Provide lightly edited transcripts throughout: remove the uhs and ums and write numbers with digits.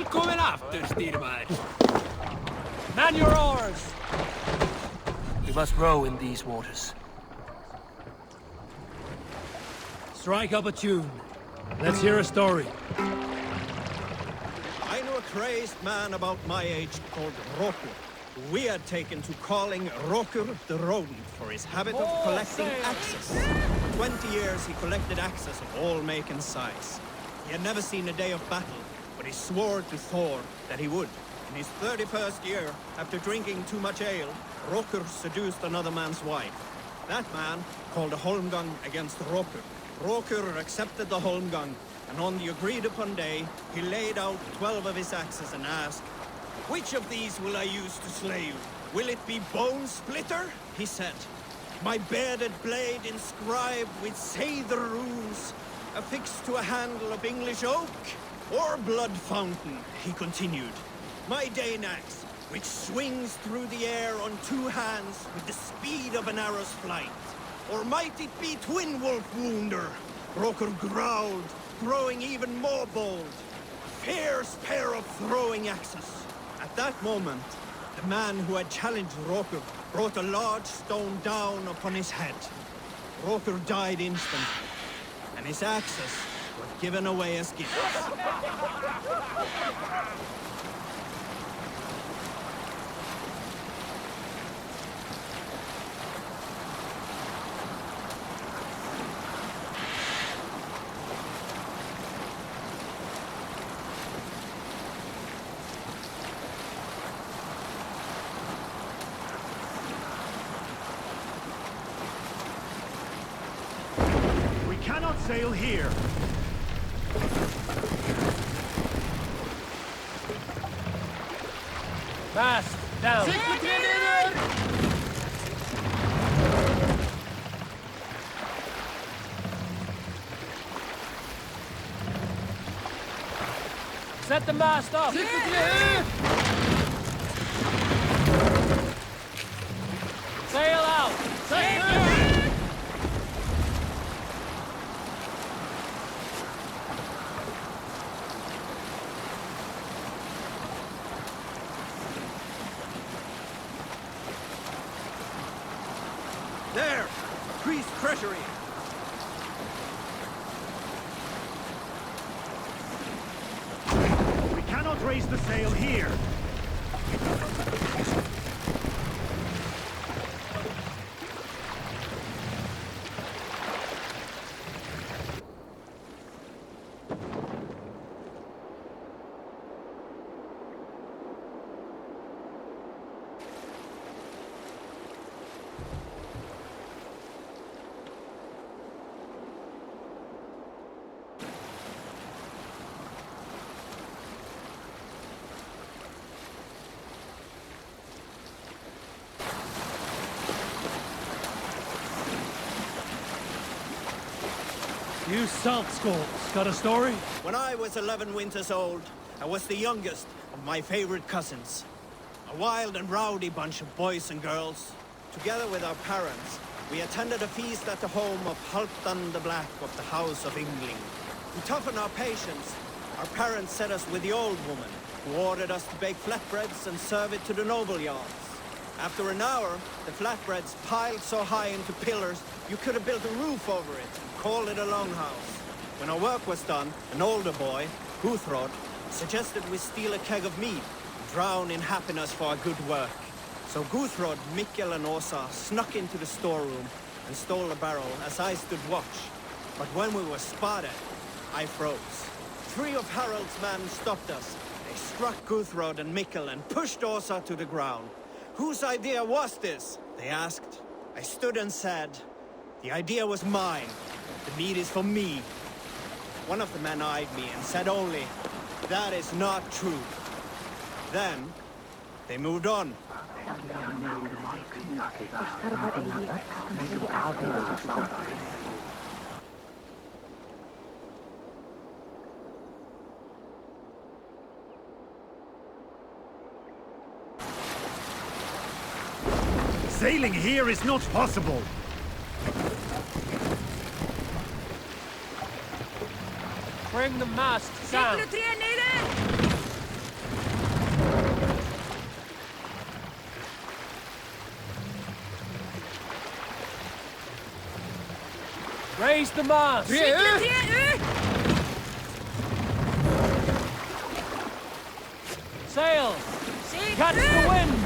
coming after, Styrmar. Man your oars! We must row in these waters. Strike up a tune. Let's hear a story. I knew a crazed man about my age called Rokur, who we had taken to calling Rokur the Rodent for his habit of collecting axes. For 20 years he collected axes of all make and size. He had never seen a day of battle, but he swore to Thor that he would. In his 31st year, after drinking too much ale, Rokur seduced another man's wife. That man called a holmgang against Rokur. Rokur accepted the holmgang, and on the agreed-upon day, he laid out 12 of his axes and asked, "Which of these will I use to slay you? Will it be Bone Splitter?" he said. "My bearded blade inscribed with Seidr runes, affixed to a handle of English oak? Or Blood Fountain?" he continued. "My Dane axe, which swings through the air on 2 hands with the speed of an arrow's flight? Or might it be Twin Wolf Wounder?" Rokur growled, growing even more bold. A fierce pair of throwing axes. At that moment, the man who had challenged Rokur brought a large stone down upon his head. Rokur died instantly, and his axes were given away as gifts. Cannot sail here. Mast down. Set the mast up. Sail out. Sail. There! Priest treasury! We cannot raise the sail here. You salt skulls, got a story? When I was 11 winters old, I was the youngest of my favorite cousins. A wild and rowdy bunch of boys and girls. Together with our parents, we attended a feast at the home of Halfdan the Black of the House of Yngling. To toughen our patience, our parents set us with the old woman, who ordered us to bake flatbreads and serve it to the noble yards. After an hour, the flatbreads piled so high into pillars, you could have built a roof over it and called it a longhouse. When our work was done, an older boy, Guthrod, suggested we steal a keg of mead and drown in happiness for our good work. So Guthrod, Mikkel and Åsa snuck into the storeroom and stole a barrel as I stood watch. But when we were spotted, I froze. 3 of Harald's men stopped us. They struck Guthrod and Mikkel and pushed Åsa to the ground. "Whose idea was this?" they asked. I stood and said, "The idea was mine. The meat is for me." One of the men eyed me and said only, "That is not true." Then, they moved on. Sailing here is not possible. Bring the mast down. Raise the mast! Sail! Catch the wind!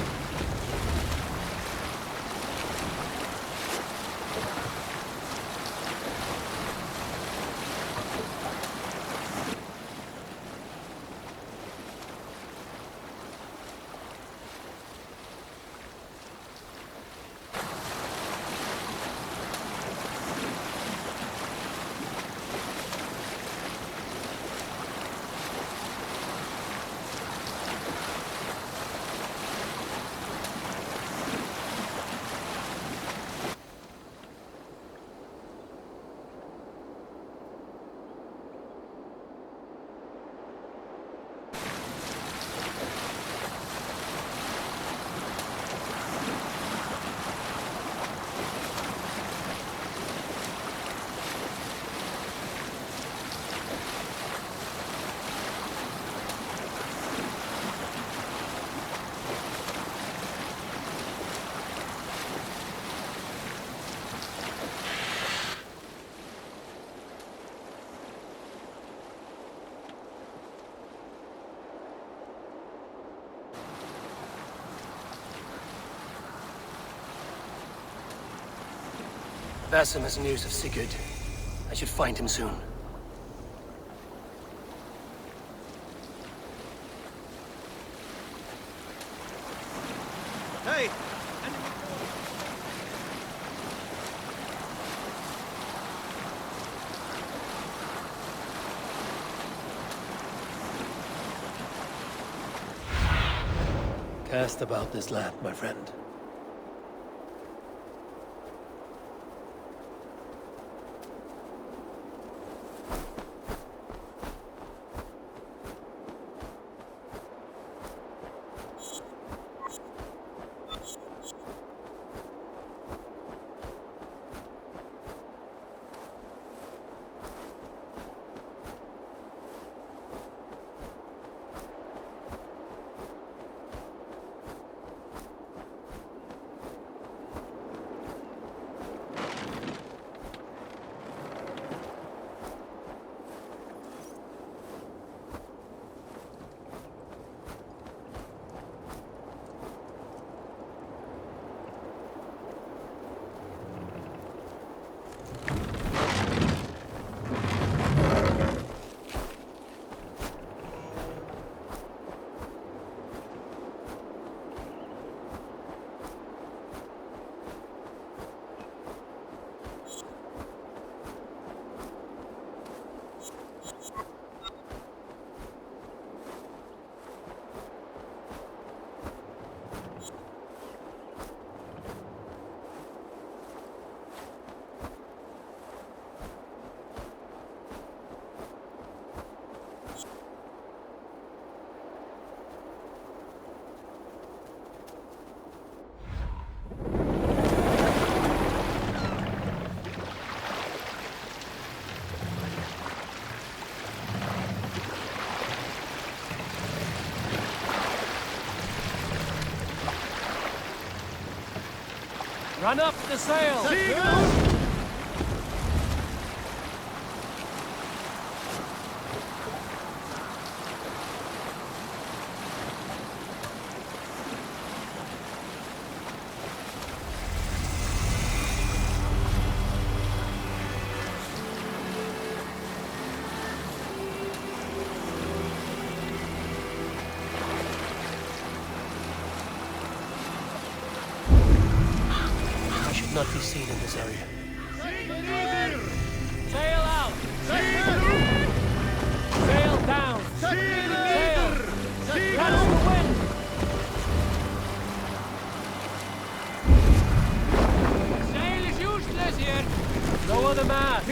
Basim has news of Sigurd. I should find him soon. Hey! Cast about this land, my friend. Run up the sail! Not be seen in this area. Sail out! Sail down! Sail! Catch the wind! Sail is useless here! Lower the mast!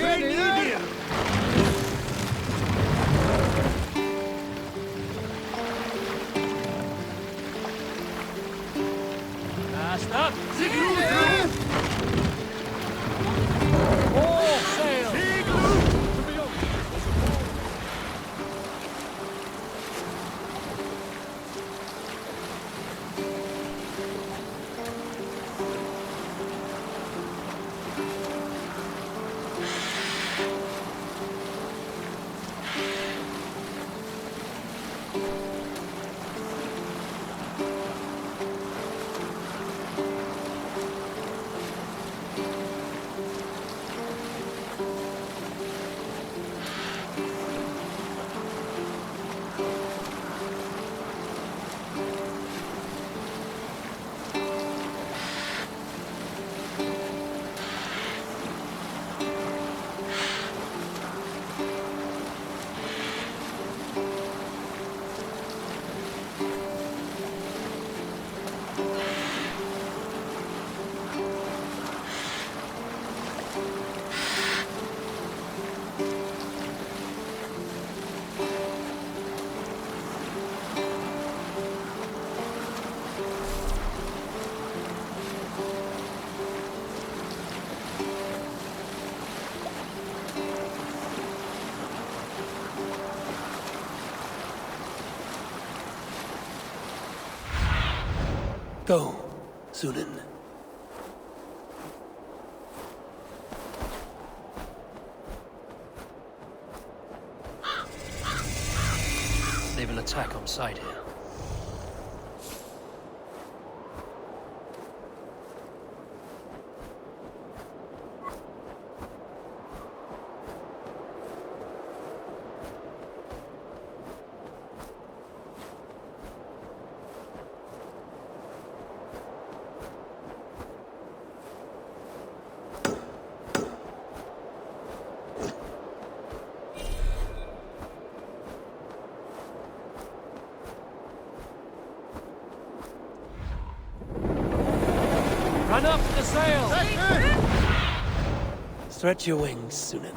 Mast up! Go, Sunan. Naval attack on sight here. Run up the sail! Stretch your wings, Sunan.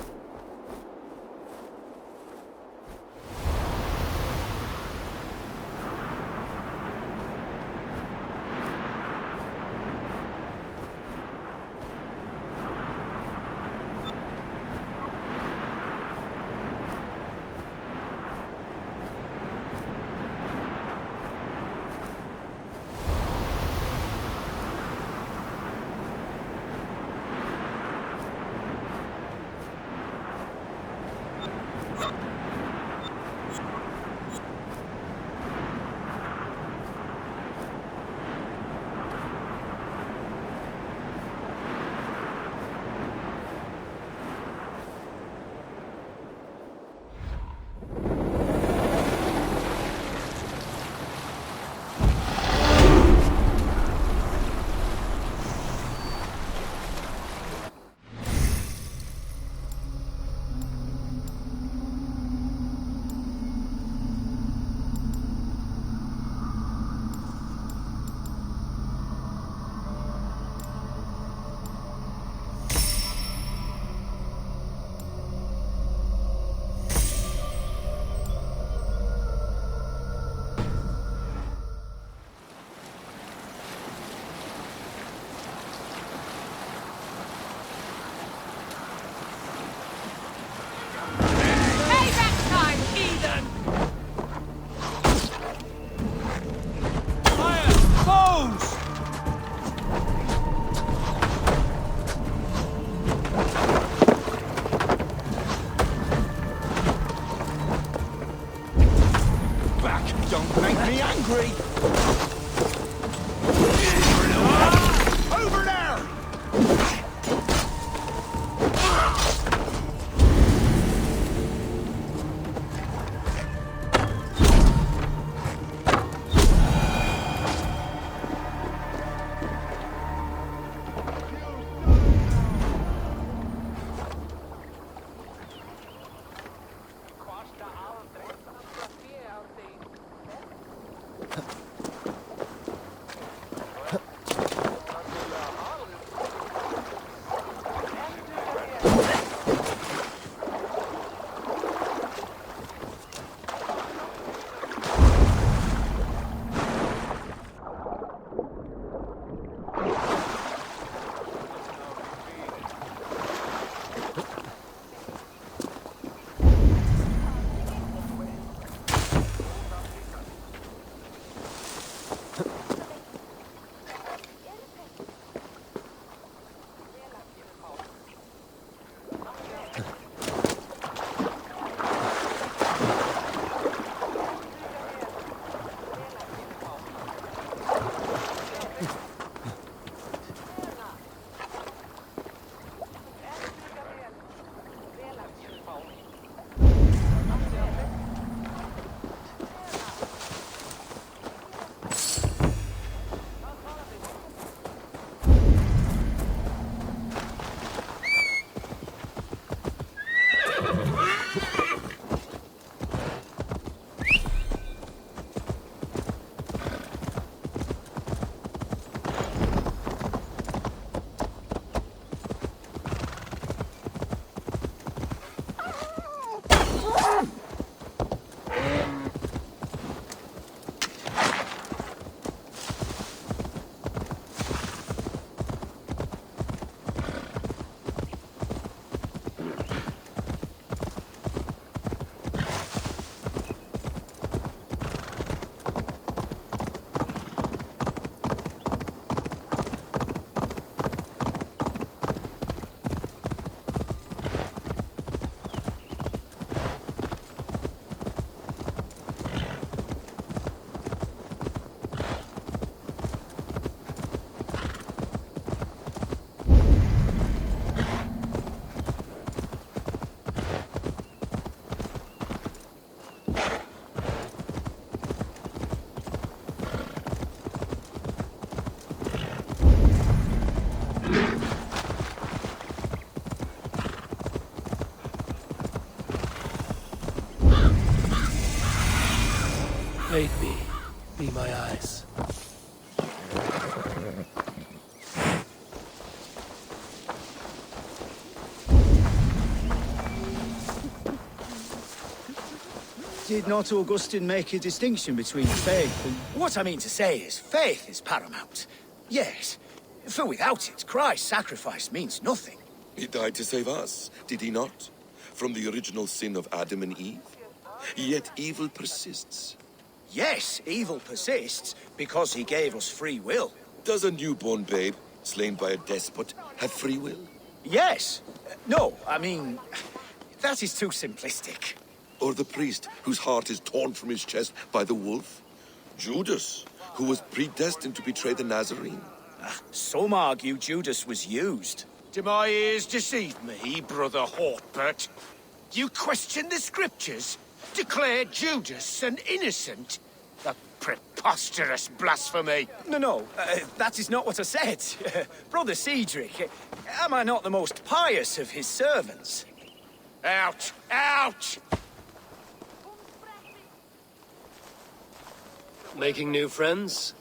Don't make me angry! Over there! faith be my eyes. Did not Augustine make a distinction between faith and... What I mean to say is, faith is paramount. Yes, for without it, Christ's sacrifice means nothing. He died to save us, did he not? From the original sin of Adam and Eve? Yet evil persists. Yes, evil persists because he gave us free will. Does a newborn babe, slain by a despot, have free will? Yes. No, I mean, that is too simplistic. Or the priest whose heart is torn from his chest by the wolf? Judas, who was predestined to betray the Nazarene? Some argue Judas was used. Do my ears deceive me, Brother Hortbert? You question the scriptures? Declare Judas an innocent? A preposterous blasphemy! No, that is not what I said. Brother Cedric, am I not the most pious of his servants? Out! Out! Making new friends?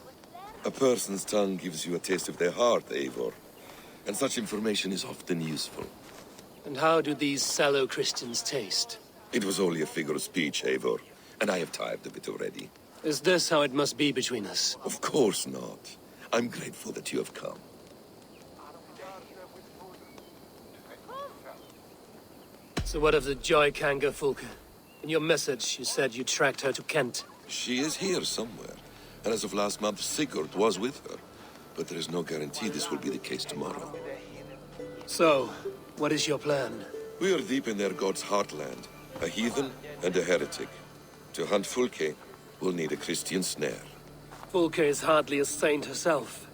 A person's tongue gives you a taste of their heart, Eivor. And such information is often useful. And how do these sallow Christians taste? It was only a figure of speech, Eivor, and I have tired of it already. Is this how it must be between us? Of course not. I'm grateful that you have come. So what of the Joy Kanga Fulke? In your message, you said you tracked her to Kent. She is here somewhere, and as of last month, Sigurd was with her. But there is no guarantee this will be the case tomorrow. So, what is your plan? We are deep in their god's heartland, a heathen and a heretic. To hunt Fulke, we'll need a Christian snare. Fulke is hardly a saint herself.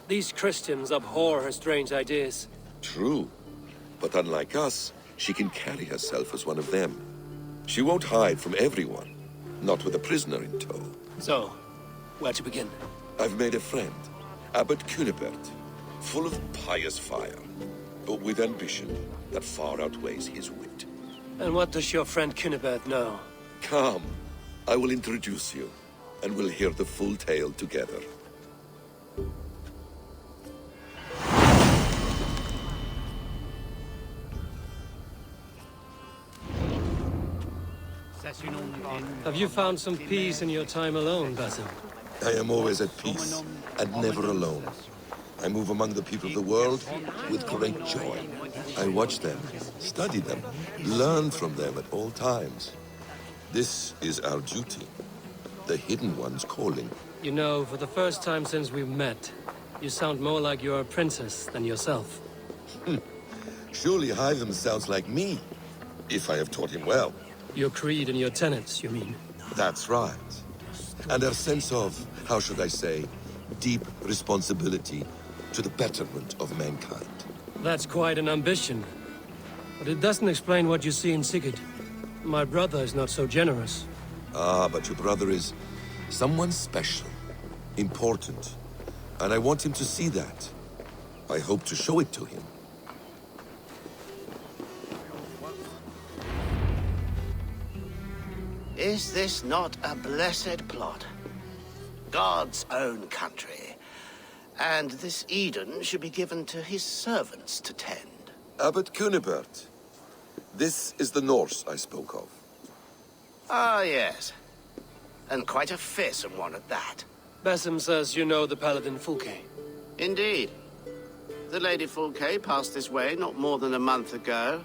These Christians abhor her strange ideas. True, but unlike us, she can carry herself as one of them. She won't hide from everyone. Not with a prisoner in tow. So, where to begin? I've made a friend, Abbot Cunibert, full of pious fire, but with ambition that far outweighs his wit. And what does your friend Cunibert know? Come, I will introduce you, and we'll hear the full tale together. Have you found some peace in your time alone, Basim? I am always at peace, and never alone. I move among the people of the world with great joy. I watch them, study them, learn from them at all times. This is our duty, the Hidden One's calling. You know, for the first time since we met, you sound more like you're a princess than yourself. Surely Hytham sounds like me, if I have taught him well. Your creed and your tenets, you mean? That's right. And our sense of, how should I say, deep responsibility to the betterment of mankind. That's quite an ambition. But it doesn't explain what you see in Sigurd. My brother is not so generous. Ah, but your brother is someone special, important. And I want him to see that. I hope to show it to him. Is this not a blessed plot? God's own country. And this Eden should be given to his servants to tend. Abbot Cunibert. This is the Norse I spoke of. Ah, yes. And quite a fearsome one at that. Basim says you know the paladin Fulke. Indeed. The Lady Fulke passed this way not more than a month ago.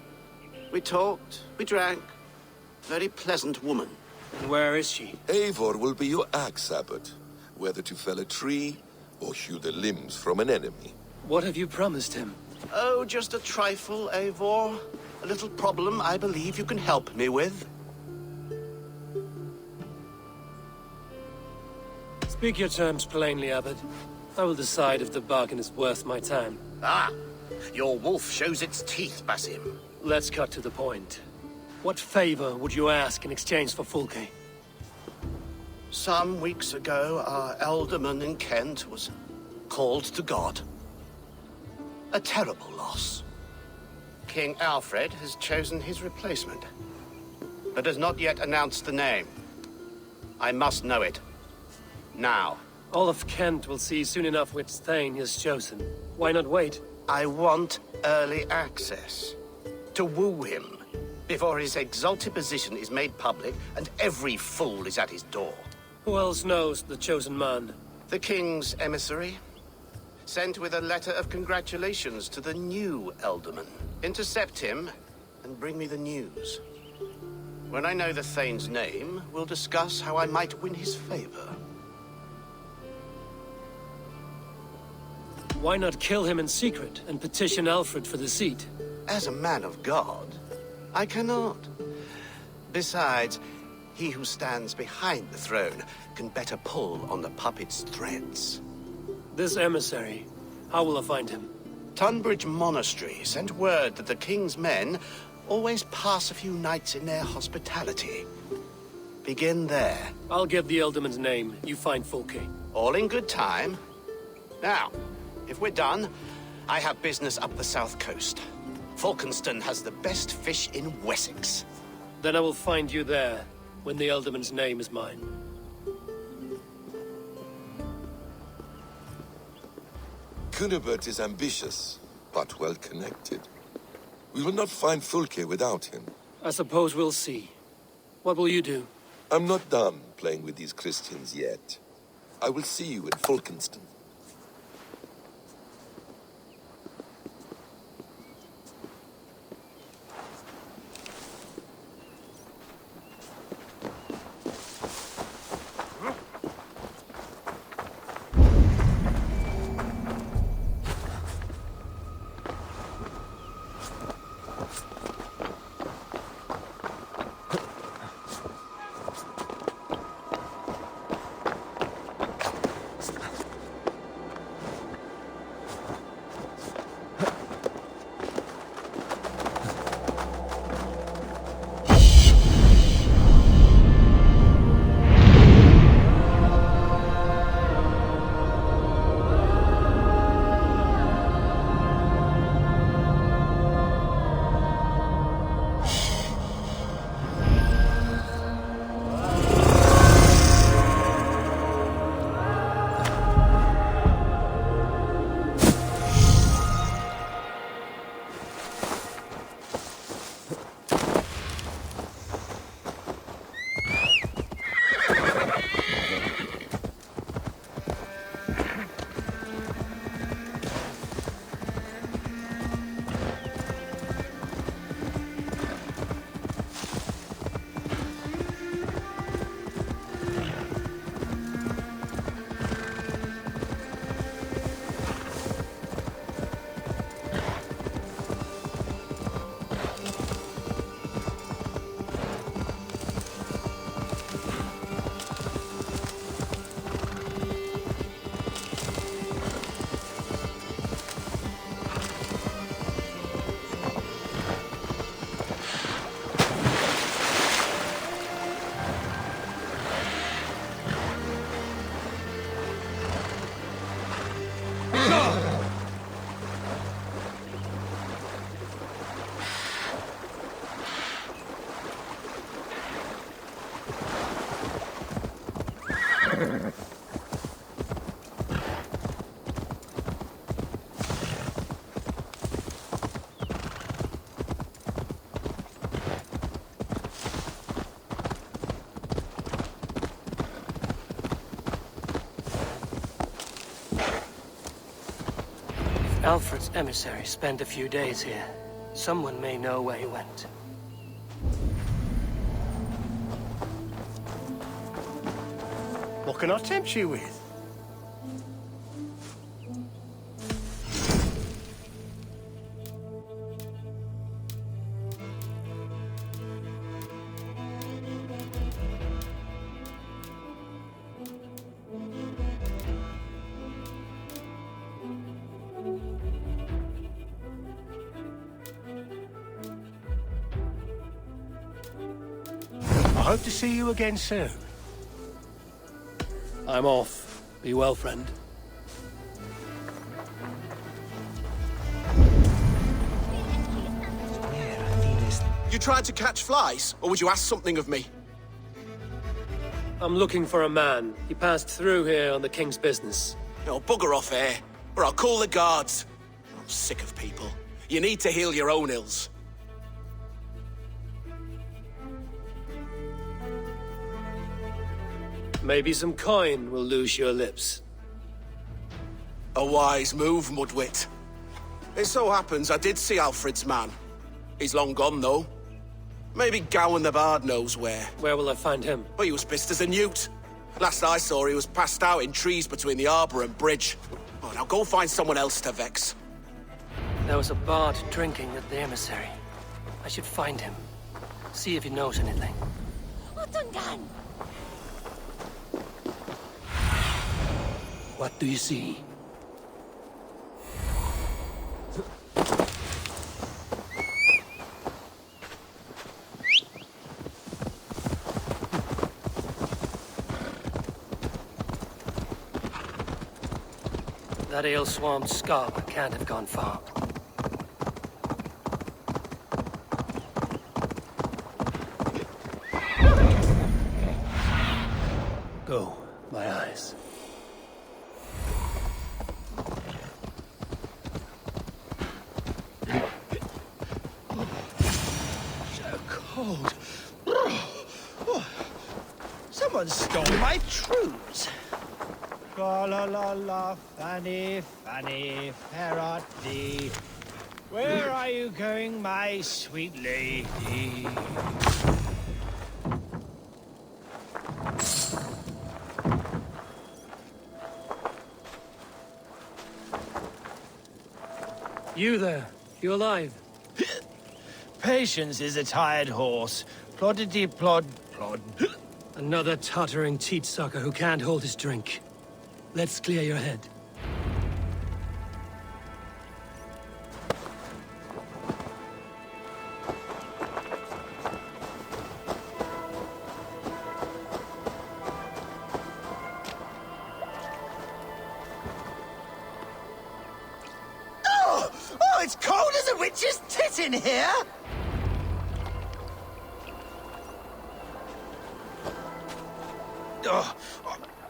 We talked, we drank. Very pleasant woman. And where is she? Eivor will be your axe, Abbot. Whether to fell a tree or hew the limbs from an enemy. What have you promised him? Oh, just a trifle, Eivor. A little problem I believe you can help me with. Speak your terms plainly, Abbot. I will decide if the bargain is worth my time. Ah, your wolf shows its teeth, Basim. Let's cut to the point. What favor would you ask in exchange for Fulke? Some weeks ago, our alderman in Kent was called to God. A terrible loss. King Alfred has chosen his replacement, but has not yet announced the name. I must know it. Now. All of Kent will see soon enough which Thane is chosen. Why not wait? I want early access. To woo him, before his exalted position is made public and every fool is at his door. Who else knows the chosen man? The king's emissary, sent with a letter of congratulations to the new Elderman. Intercept him and bring me the news. When I know the Thane's name, we'll discuss how I might win his favor. Why not kill him in secret and petition Alfred for the seat? As a man of God, I cannot. Besides, he who stands behind the throne can better pull on the puppet's threads. This emissary, how will I find him? Tunbridge Monastery sent word that the king's men always pass a few nights in their hospitality. Begin there. I'll give the Elderman's name. You find Folke. All in good time. Now, if we're done, I have business up the south coast. Falkenston has the best fish in Wessex. Then I will find you there, when the Elderman's name is mine. Cunibert is ambitious, but well-connected. We will not find Fulke without him. I suppose we'll see. What will you do? I'm not done playing with these Christians yet. I will see you in Falkenston. Alfred's emissary spent a few days here. Someone may know where he went. What can I tempt you with? I hope to see you again soon. I'm off. Be well, friend. You tried to catch flies, or would you ask something of me? I'm looking for a man. He passed through here on the king's business. No, bugger off here, or I'll call the guards. I'm sick of people. You need to heal your own ills. Maybe some coin will loose your lips. A wise move, Mudwit. It so happens I did see Alfred's man. He's long gone, though. Maybe Gowan the Bard knows where. Where will I find him? Well, he was pissed as a newt. Last I saw, he was passed out in trees between the arbor and bridge. Oh, now go find someone else to vex. There was a bard drinking at the emissary. I should find him. See if he knows anything. What do you see? That ale-swamped scarp can't have gone far. Go, my eyes. So cold. Someone stole my trews. La la la la, Fanny, Fanny, fair art thee. Where are you going, my sweet lady? You there, you alive? Patience is a tired horse. Ploddity plod plod. Another tottering teat sucker who can't hold his drink. Let's clear your head. Oh, it's cold as a witch's tit in here! Oh,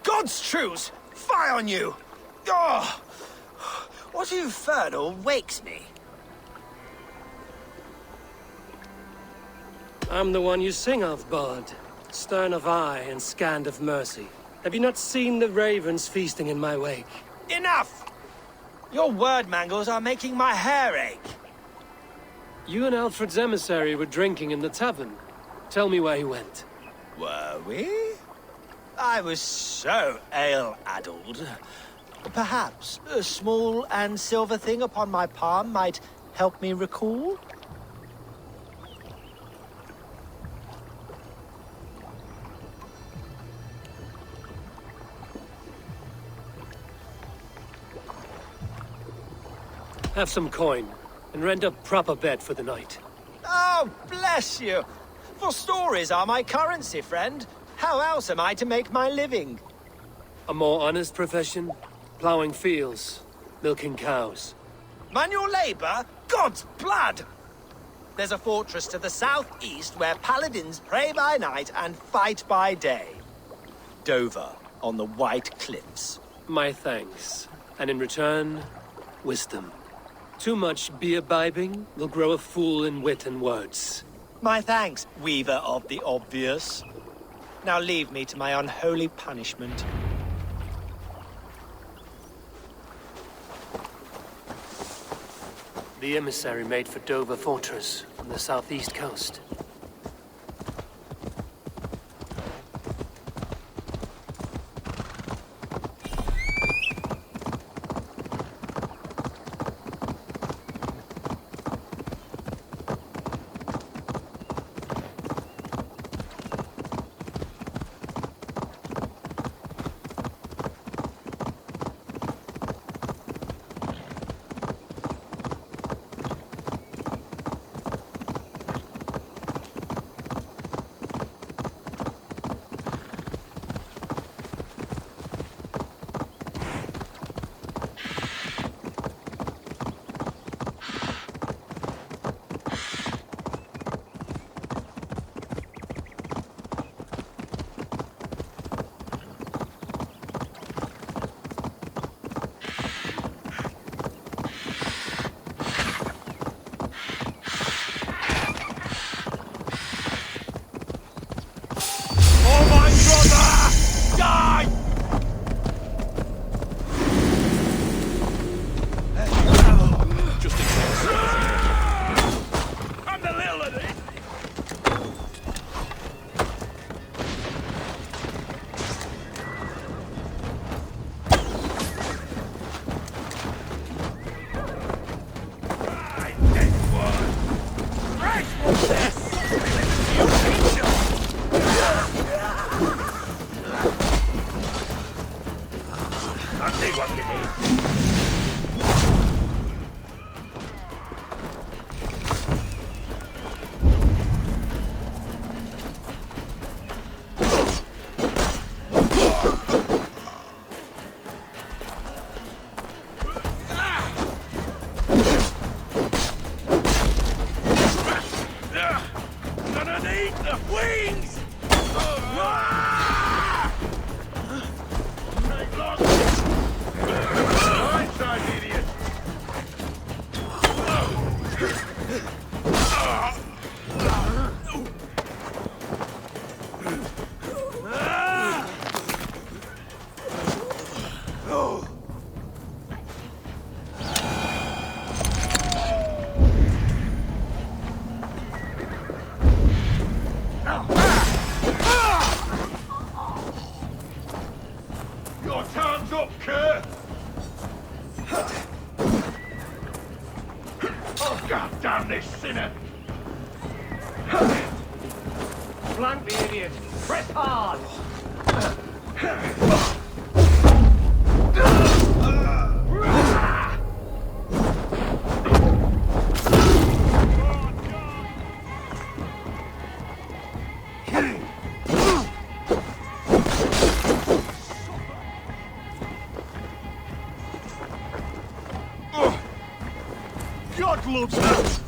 God's truths! Fie on you! Oh, what infernal wakes me? I'm the one you sing of, Bard. Stern of eye and scant of mercy. Have you not seen the ravens feasting in my wake? Enough! Your word mangles are making my hair ache. You and Alfred's emissary were drinking in the tavern. Tell me where he went. Were we? I was so ale-addled. Perhaps a small and silver thing upon my palm might help me recall? Have some coin, and rent a proper bed for the night. Oh, bless you! For stories are my currency, friend. How else am I to make my living? A more honest profession? Plowing fields, milking cows. Manual labor? God's blood! There's a fortress to the southeast where paladins pray by night and fight by day. Dover, on the White Cliffs. My thanks. And in return, wisdom. Too much beer-bibbing will grow a fool in wit and words. My thanks, weaver of the obvious. Now leave me to my unholy punishment. The emissary made for Dover Fortress on the southeast coast. up, cur! Oh, God damn this sinner! Flank the idiot! Press hard! God loves that!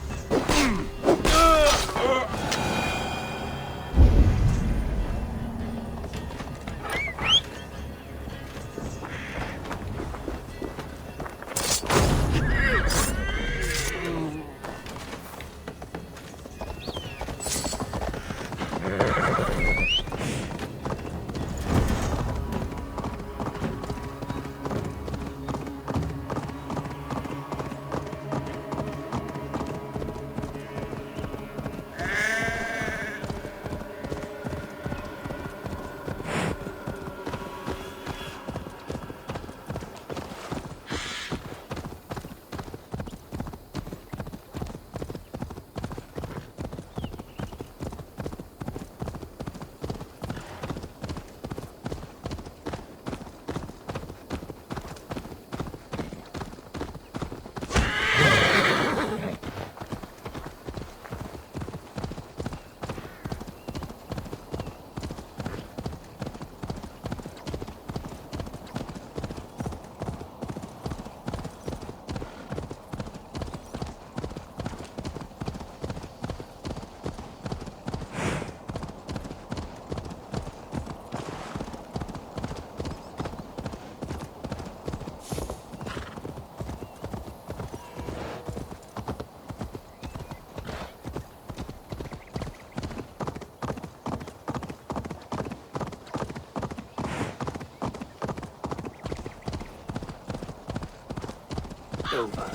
Over.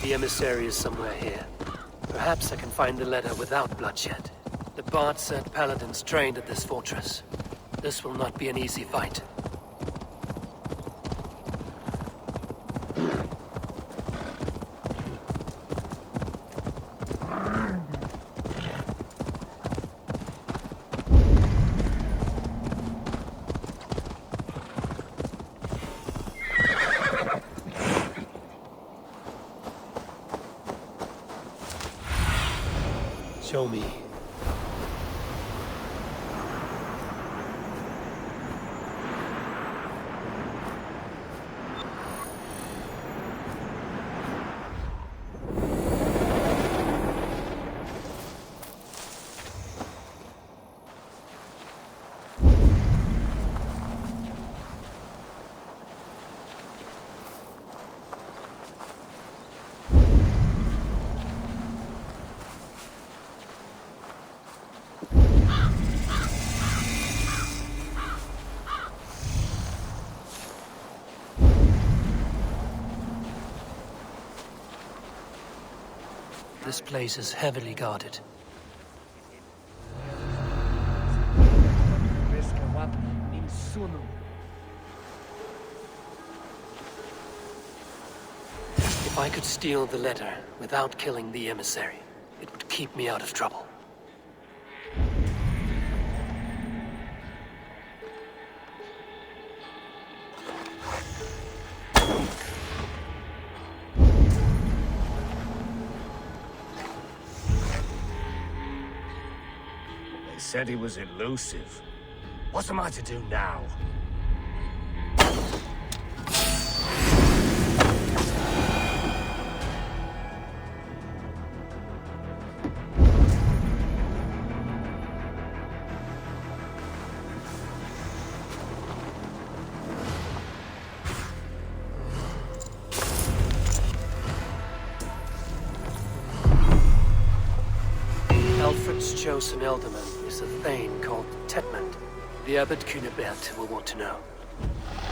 The emissary is somewhere here. Perhaps I can find the letter without bloodshed. The Bard said paladins trained at this fortress. This will not be an easy fight. Show me. This place is heavily guarded. If I could steal the letter without killing the emissary, it would keep me out of trouble. They said he was elusive. What am I to do now? Alfred's chosen ealdorman is a thane called Tetmund. The Abbot Cunibert will want to know.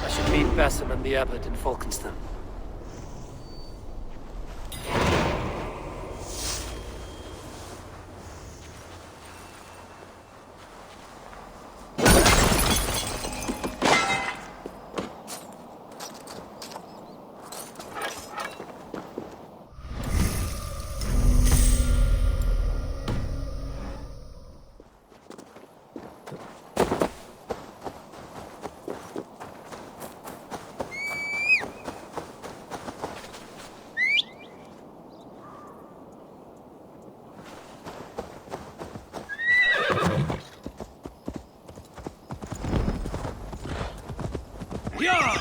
I should meet Basim and the Abbot in Falkenston. Yeah!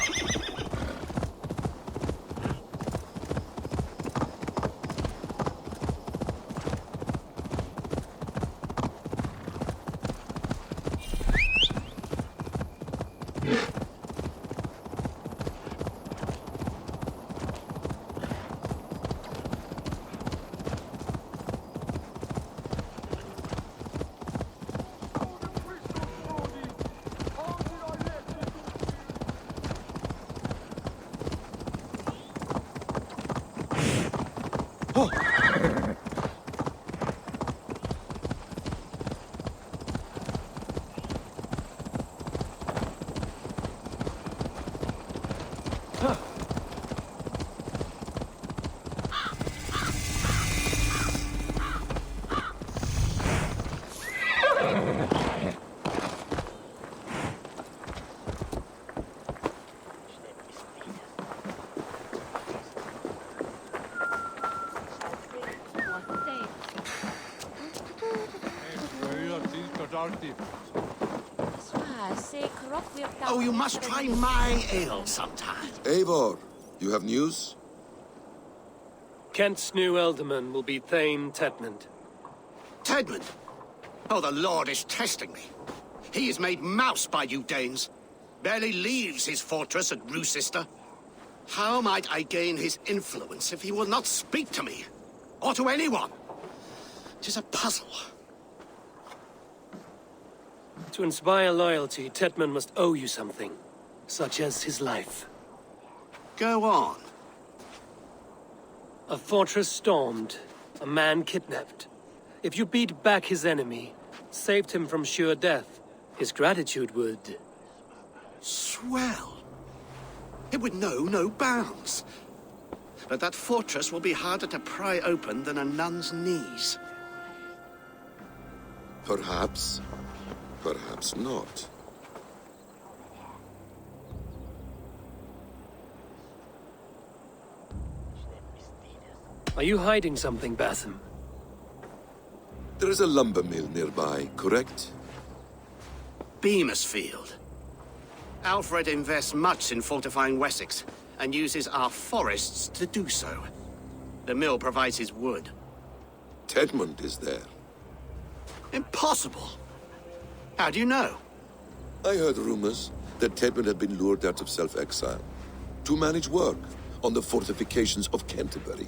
Oh, you must try my ale sometime. Eivor, you have news? Kent's new ealdorman will be Thane Tedmund. Tedmund? Oh, the Lord is testing me. He is made mouse by you Danes. Barely leaves his fortress at Roosister. How might I gain his influence if he will not speak to me? Or to anyone? 'Tis a puzzle. To inspire loyalty, Tedmund must owe you something, such as his life. Go on. A fortress stormed, a man kidnapped. If you beat back his enemy, saved him from sure death, his gratitude would... Swell. It would know no bounds. But that fortress will be harder to pry open than a nun's knees. Perhaps. Perhaps not. Are you hiding something, Batham? There is a lumber mill nearby, correct? Beamisfield. Alfred invests much in fortifying Wessex, and uses our forests to do so. The mill provides his wood. Tedmund is there. Impossible! How do you know? I heard rumors that Tedmund had been lured out of self-exile to manage work on the fortifications of Canterbury.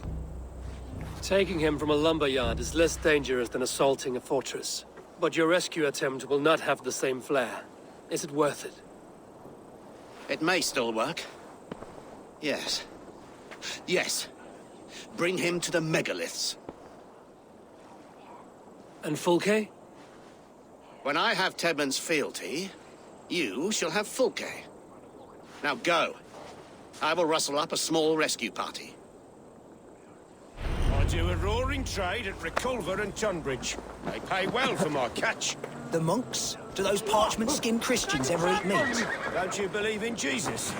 Taking him from a lumberyard is less dangerous than assaulting a fortress. But your rescue attempt will not have the same flair. Is it worth it? It may still work. Yes. Yes. Bring him to the megaliths. And Fulke? When I have Tedmund's fealty, you shall have Fulke. Now go. I will rustle up a small rescue party. I do a roaring trade at Reculver and Tunbridge. They pay well for my catch. The monks? Do those parchment-skinned Christians ever eat meat? Don't you believe in Jesus?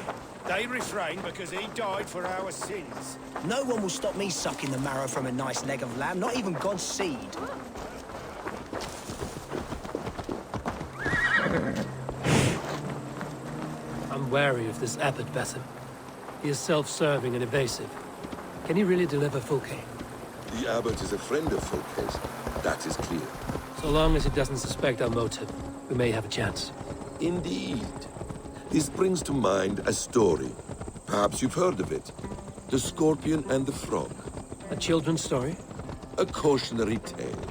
They refrain because he died for our sins. No one will stop me sucking the marrow from a nice leg of lamb, not even God's seed. I'm wary of this abbot, Batham. He is self-serving and evasive. Can he really deliver Fulke? The abbot is a friend of Fulke's. That is clear. So long as he doesn't suspect our motive, we may have a chance. Indeed. This brings to mind a story. Perhaps you've heard of it. The Scorpion and the Frog. A children's story? A cautionary tale.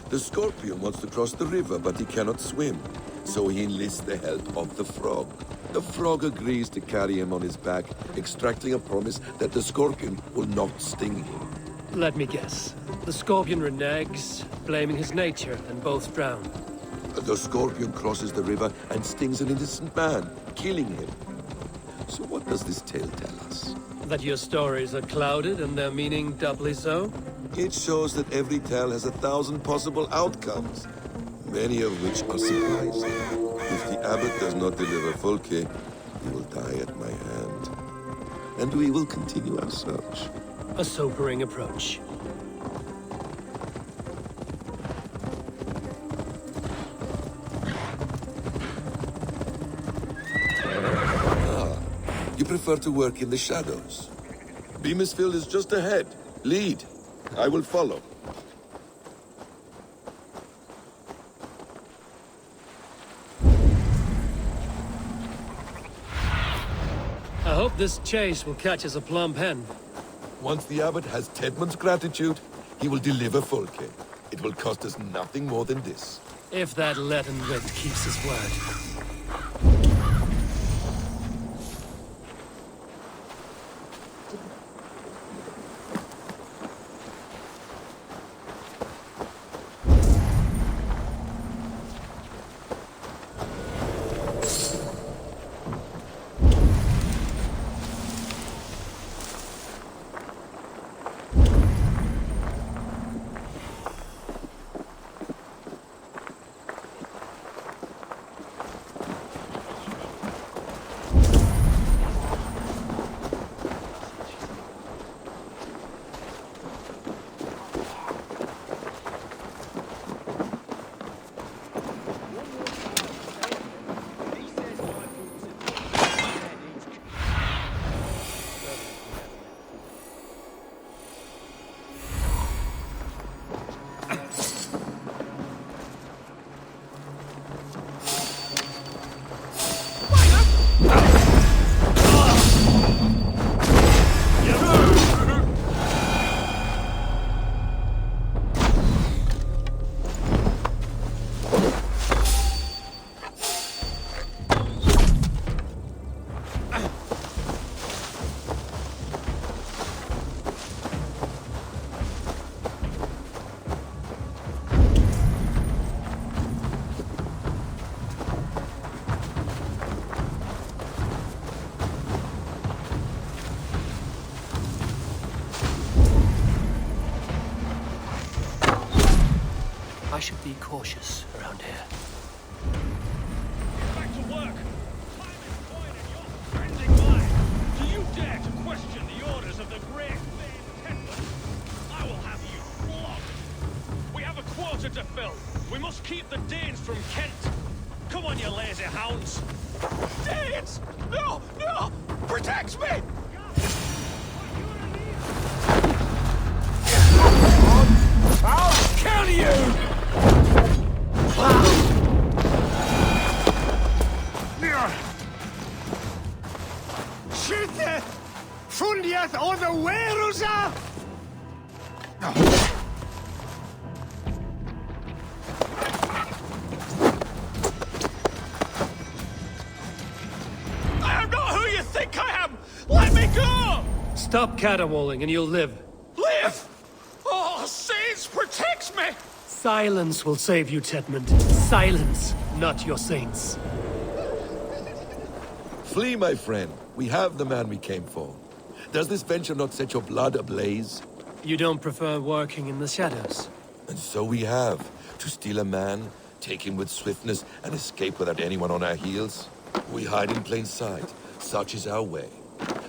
The Scorpion wants to cross the river, but he cannot swim. So he enlists the help of the Frog. The Frog agrees to carry him on his back, extracting a promise that the Scorpion will not sting him. Let me guess. The Scorpion reneges, blaming his nature, and both drown. The Scorpion crosses the river and stings an innocent man, killing him. So what does this tale tell us? That your stories are clouded and their meaning doubly so? It shows that every tale has 1,000 possible outcomes, many of which are surprising. If the abbot does not deliver Fulke, he will die at my hand. And we will continue our search. A sobering approach. You prefer to work in the shadows. Beamisfield is just ahead. Lead. I will follow. I hope this chase will catch us a plump hen. Once the abbot has Tedmund's gratitude, he will deliver Folke. It will cost us nothing more than this. If that leaden wit keeps his word. I should be cautious around here. Get back to work! Time is void and you're friendly mine! Do you dare to question the orders of the great Tedmund? I will have you flogged! We have a quota to fill! We must keep the Danes from Kent! Come on, you lazy hounds! Danes! No! No! Protect me! I'll kill you! Skytte! Fundiet on the Werusa! I am not who you think I am! Let me go! Stop caterwauling and you'll live. Live! Oh, saints, protect me! Silence will save you, Tedmund. Silence, not your saints. Flee, my friend. We have the man we came for. Does this venture not set your blood ablaze? You don't prefer working in the shadows? And so we have. To steal a man, take him with swiftness, and escape without anyone on our heels? We hide in plain sight. Such is our way.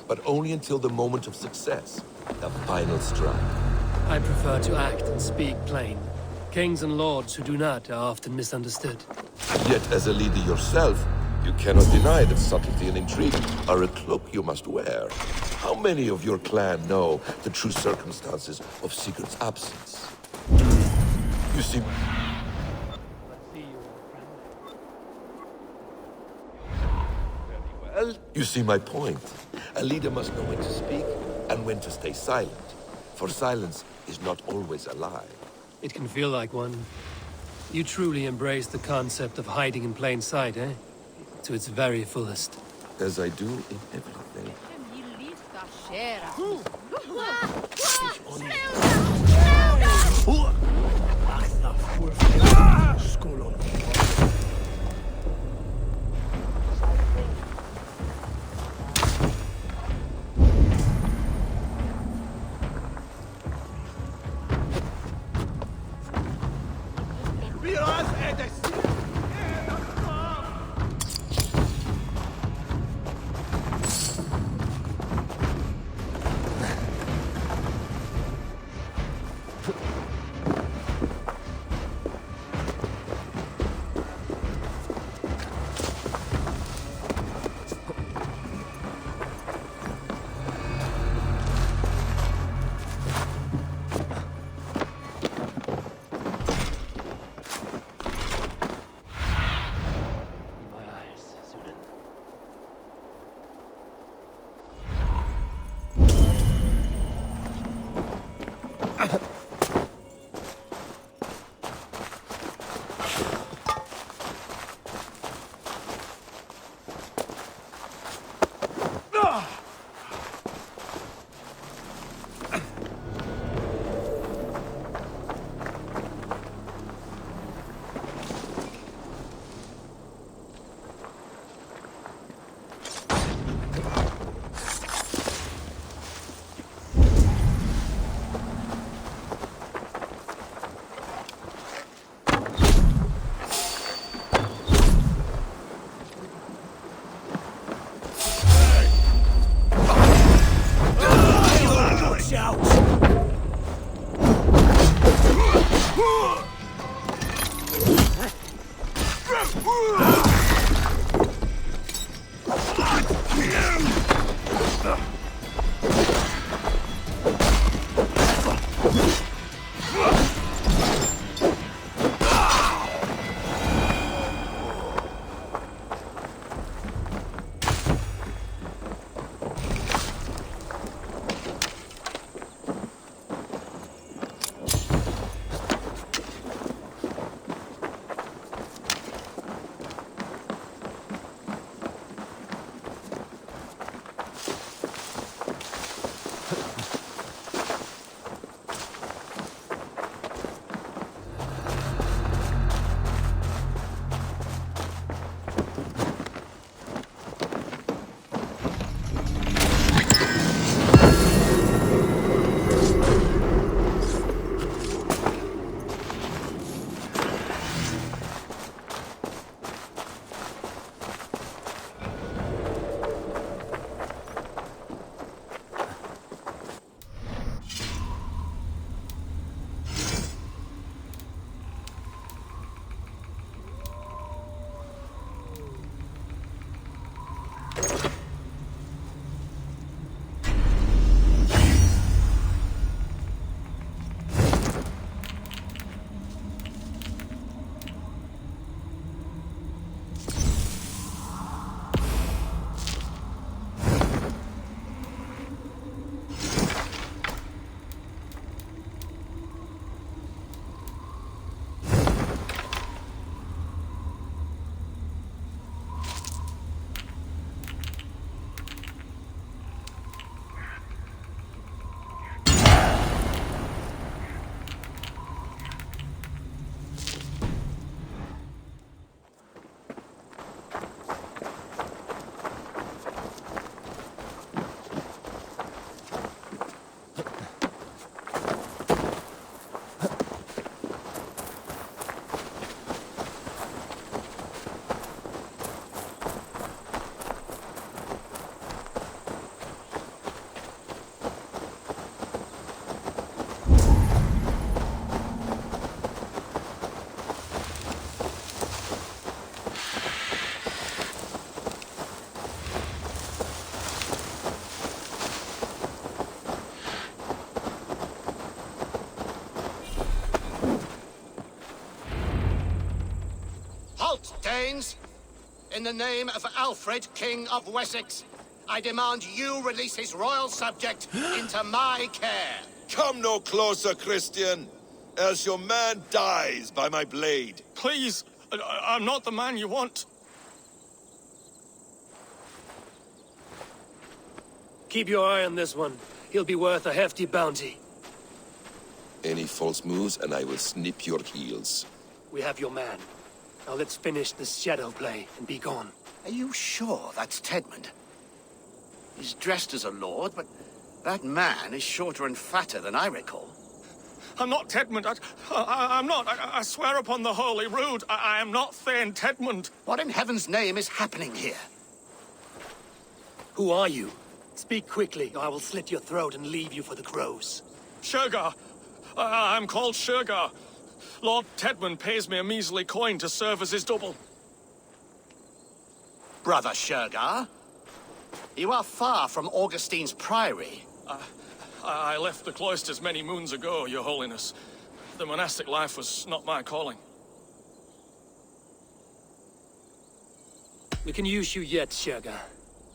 But only until the moment of success. The final strike. I prefer to act and speak plain. Kings and lords who do not are often misunderstood. Yet, as a leader yourself, you cannot deny that subtlety and intrigue are a cloak you must wear. How many of your clan know the true circumstances of Sigurd's absence? You see... Well, you see my point. A leader must know when to speak and when to stay silent. For silence is not always a lie. It can feel like one. You truly embrace the concept of hiding in plain sight, eh? To its very fullest. As I do in everything. In the name of Alfred, King of Wessex, I demand you release his royal subject into my care. Come no closer, Christian, else your man dies by my blade. Please, I'm not the man you want. Keep your eye on this one. He'll be worth a hefty bounty. Any false moves, and I will snip your heels. We have your man. Now let's finish this shadow play and be gone. Are you sure that's Tedmund? He's dressed as a lord, but that man is shorter and fatter than I recall. I'm not Tedmund. I'm not. I swear upon the Holy Rood, I am not Thane Tedmund. What in heaven's name is happening here? Who are you? Speak quickly, or I will slit your throat and leave you for the crows. Shergar. I'm called Shergar. Lord Tedmund pays me a measly coin to serve as his double. Brother Shergar, you are far from Augustine's priory. I left the cloisters many moons ago, Your Holiness. The monastic life was not my calling. We can use you yet, Shergar.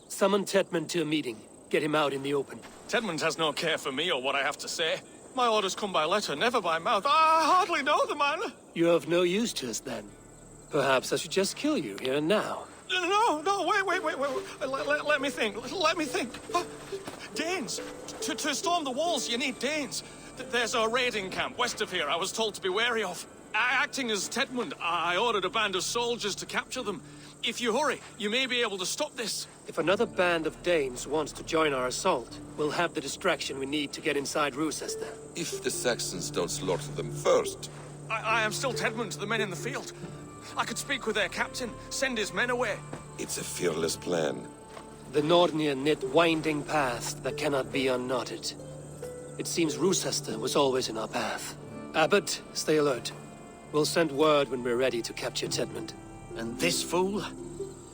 Summon Tedmund to a meeting. Get him out in the open. Tedmund has no care for me or what I have to say. My orders come by letter, never by mouth. I hardly know the man. You're of no use to us, then. Perhaps I should just kill you here and now. No, wait. Let me think. Danes. To storm the walls, you need Danes. There's a raiding camp west of here I was told to be wary of. Acting as Tedmund, I ordered a band of soldiers to capture them. If you hurry, you may be able to stop this. If another band of Danes wants to join our assault, we'll have the distraction we need to get inside Rochester. If the Saxons don't slaughter them first. I am still Tedmund to the men in the field. I could speak with their captain, send his men away. It's a fearless plan. The Nordnir knit winding paths that cannot be unknotted. It seems Rochester was always in our path. Abbot, stay alert. We'll send word when we're ready to capture Tedmund. And this fool?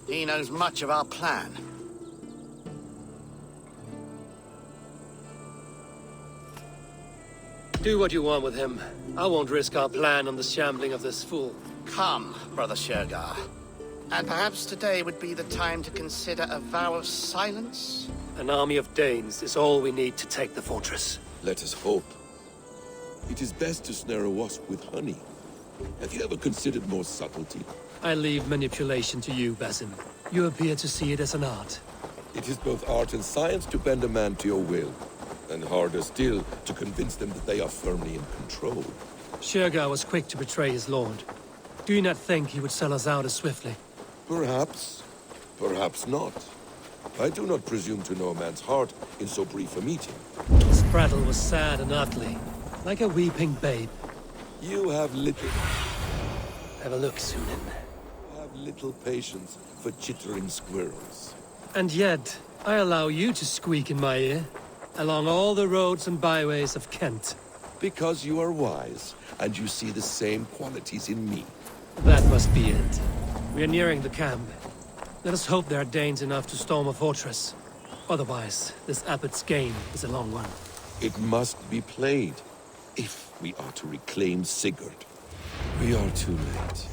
He knows much of our plan. Do what you want with him. I won't risk our plan on the shambling of this fool. Come, Brother Shergar. And perhaps today would be the time to consider a vow of silence? An army of Danes is all we need to take the fortress. Let us hope. It is best to snare a wasp with honey. Have you ever considered more subtlety? I leave manipulation to you, Basim. You appear to see it as an art. It is both art and science to bend a man to your will. And harder still, to convince them that they are firmly in control. Shergar was quick to betray his lord. Do you not think he would sell us out as swiftly? Perhaps. Perhaps not. I do not presume to know a man's heart in so brief a meeting. His prattle was sad and ugly, like a weeping babe. You have little... Have a look, Sunan. You have little patience for chittering squirrels. And yet, I allow you to squeak in my ear, along all the roads and byways of Kent. Because you are wise, and you see the same qualities in me. That must be it. We are nearing the camp. Let us hope there are Danes enough to storm a fortress. Otherwise, this abbot's game is a long one. It must be played, if we are to reclaim Sigurd. We are too late.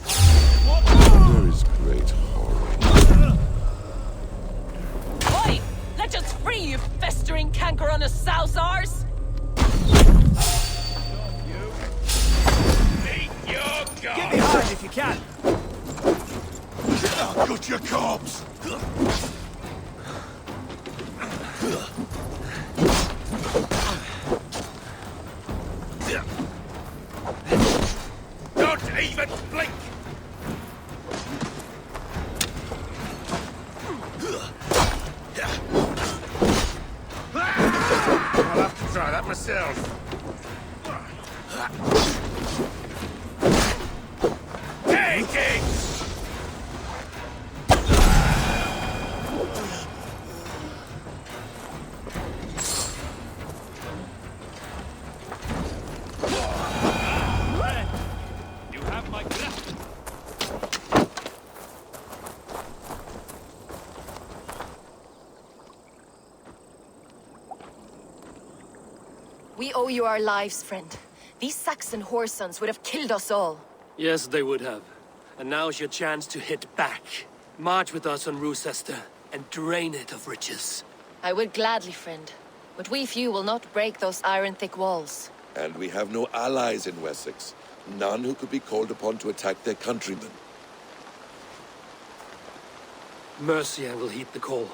There is great horror. Oi! Let us free, you festering canker on a sousars! Get behind if you can! I'll gut your corpse! Don't even blink! I'll have to try that myself. Take it! You have my grasp. We owe you our lives, friend. These Saxon whoresons would have killed us all. Yes, they would have. And now's your chance to hit back. March with us on Rochester and drain it of riches. I would gladly, friend. But we few will not break those iron-thick walls. And we have no allies in Wessex. None who could be called upon to attack their countrymen. Mercia will heed the call.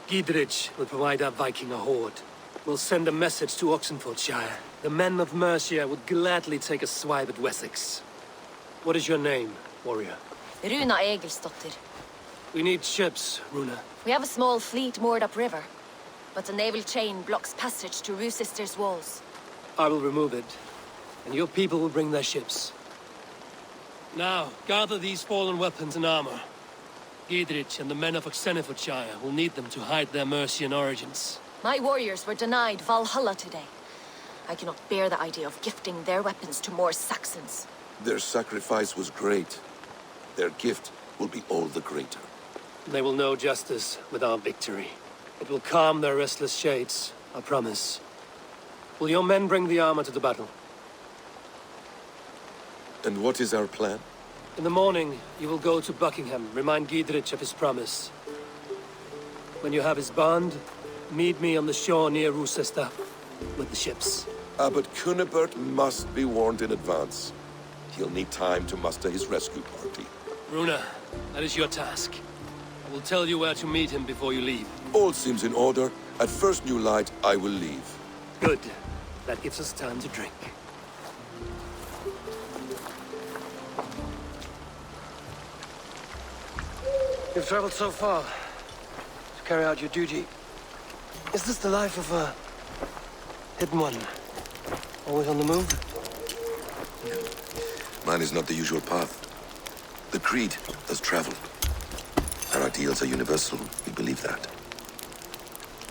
Gidrich will provide our Viking a horde. We'll send a message to Oxenfordshire. The men of Mercia would gladly take a swipe at Wessex. What is your name, warrior? Runa Egilsdotter. We need ships, Runa. We have a small fleet moored upriver, but the naval chain blocks passage to Rochester's walls. I will remove it, and your people will bring their ships. Now, gather these fallen weapons and armor. Gidrich and the men of Oxenfordshire will need them to hide their Mercian origins. My warriors were denied Valhalla today. I cannot bear the idea of gifting their weapons to more Saxons. Their sacrifice was great. Their gift will be all the greater. They will know justice with our victory. It will calm their restless shades, I promise. Will your men bring the armor to the battle? And what is our plan? In the morning, you will go to Buckingham, remind Gidrich of his promise. When you have his bond, meet me on the shore near Rochester with the ships. Abbot Cunibert must be warned in advance. He'll need time to muster his rescue party. Runa, that is your task. I will tell you where to meet him before you leave. All seems in order. At first new light, I will leave. Good. That gives us time to drink. You've traveled so far to carry out your duty. Is this the life of a hidden one? Always on the move? Mine is not the usual path. The Creed has traveled. Our ideals are universal. We believe that.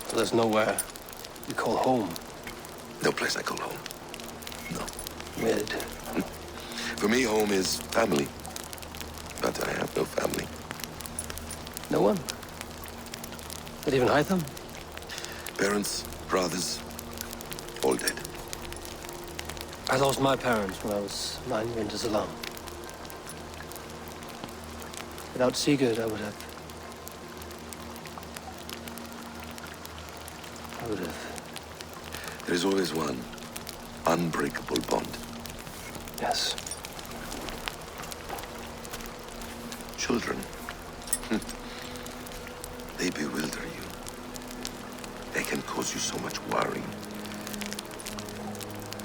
So there's nowhere you call home? No place I call home. No. Weird. For me, home is family. But I have no family. No one? Not even Hytham? Parents, brothers, all dead. I lost my parents when I was 9 winters alone. Without Sigurd, I would have... There is always one unbreakable bond. Yes. Children. They bewilder you. They can cause you so much worry.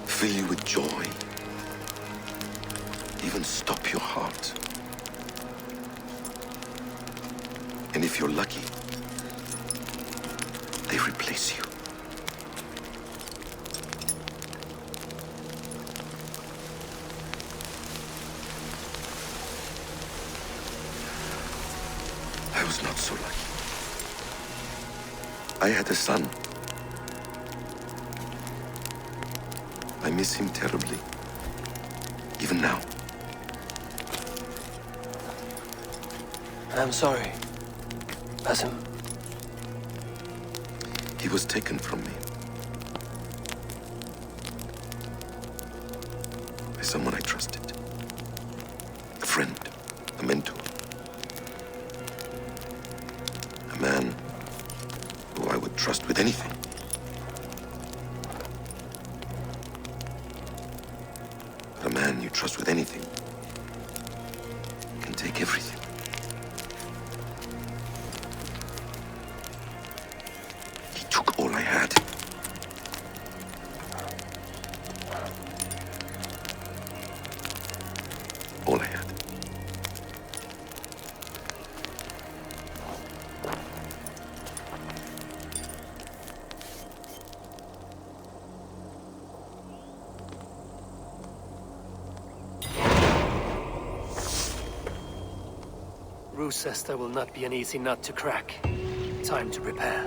Fill you with joy. Even stop your heart. And if you're lucky, they replace you. I was not so lucky. I had a son. I miss him terribly. Even now. I'm sorry. Basim. He was taken from me. By someone I trusted. A friend. A mentor. A man who I would trust with anything. But a man you trust with anything can take everything. He took all I had. All I had. Rochester will not be an easy nut to crack. Time to prepare.